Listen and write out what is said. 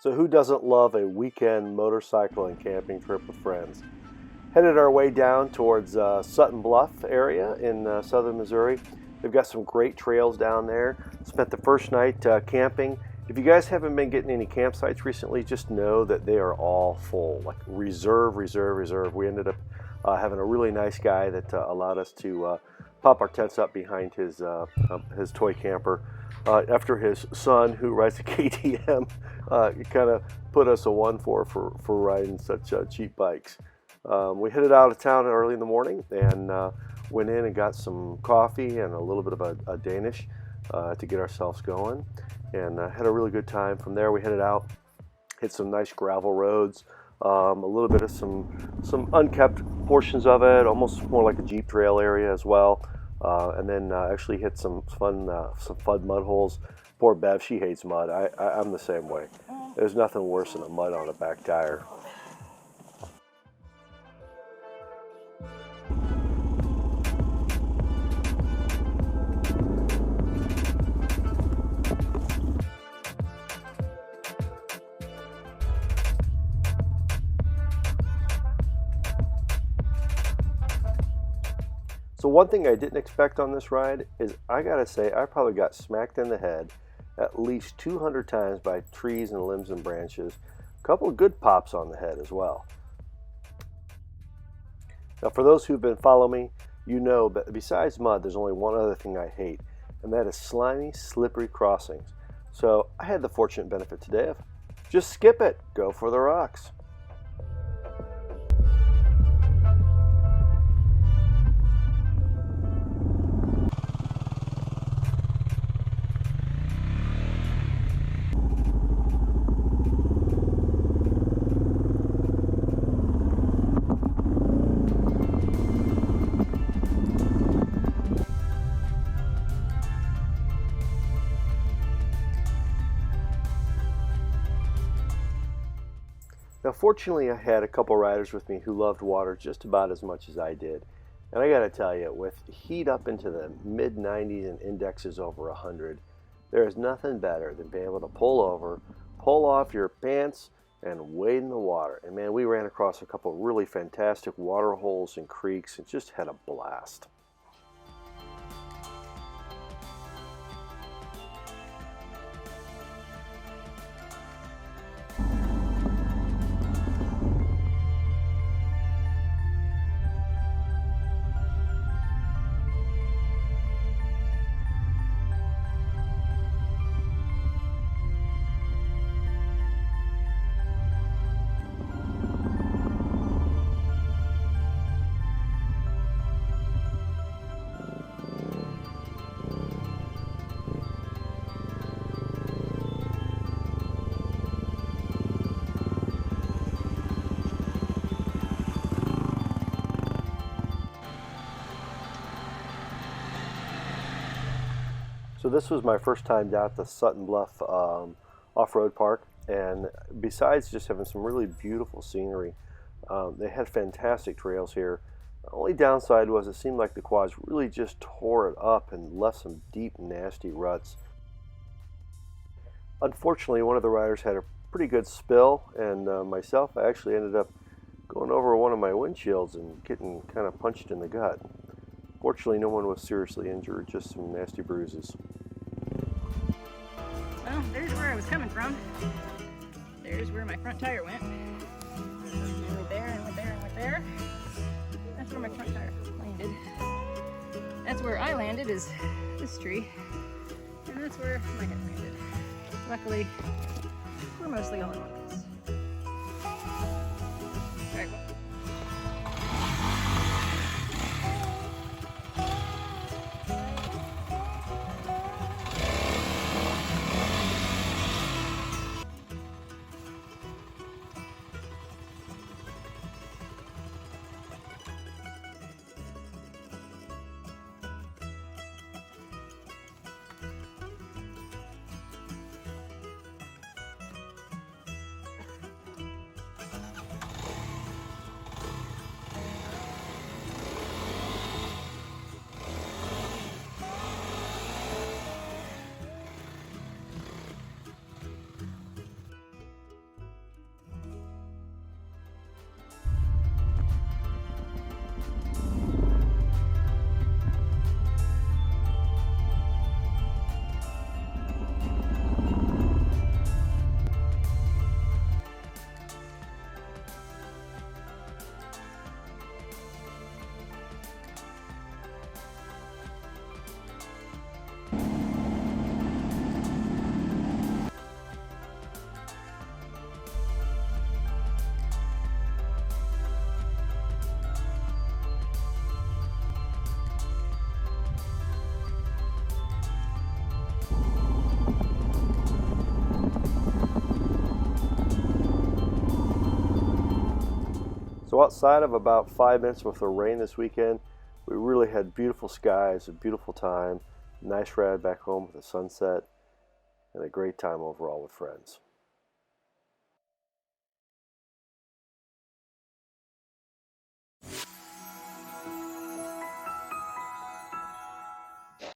So who doesn't love a weekend motorcycle and camping trip with friends? Headed our way down towards Sutton Bluff area in southern Missouri. They've got some great trails down there. Spent the first night camping. If you guys haven't been getting any campsites recently, just know that they are all full, like reserve. We ended up having a really nice guy that allowed us to pop our tents up behind his toy camper. After his son, who rides a KTM, kind of put us a 1-4 for riding such cheap bikes. We headed out of town early in the morning and went in and got some coffee and a little bit of a Danish to get ourselves going, and had a really good time. From there we headed out, hit some nice gravel roads, a little bit of some unkept portions of it, almost more like a Jeep trail area as well. And then actually hit some fun mud holes. Poor Bev, she hates mud. I'm the same way. There's nothing worse than a mud on a back tire. So one thing I didn't expect on this ride is, I gotta say, I probably got smacked in the head at least 200 times by trees and limbs and branches. A couple of good pops on the head as well. Now for those who've been following me, you know that besides mud, there's only one other thing I hate, and that is slimy, slippery crossings. So I had the fortunate benefit today of just skip it, go for the rocks. Now fortunately I had a couple riders with me who loved water just about as much as I did. And I gotta tell you, with heat up into the mid 90s and indexes over 100, there is nothing better than being able to pull over, pull off your pants, and wade in the water. And man, we ran across a couple of really fantastic water holes and creeks and just had a blast. So this was my first time down at the Sutton Bluff off-road park, and besides just having some really beautiful scenery, they had fantastic trails here. The only downside was it seemed like the quads really just tore it up and left some deep, nasty ruts. Unfortunately, one of the riders had a pretty good spill, and myself, I actually ended up going over one of my windshields and getting kind of punched in the gut. Fortunately, no one was seriously injured, just some nasty bruises. Well, there's where I was coming from. There's where my front tire went. And went there, and went there, and went there. That's where my front tire landed. That's where I landed, is this tree. And that's where my head landed. Luckily, we're mostly all in one piece. All right, well. So outside of about 5 minutes worth of rain this weekend, we really had beautiful skies, a beautiful time, nice ride back home with the sunset, and a great time overall with friends.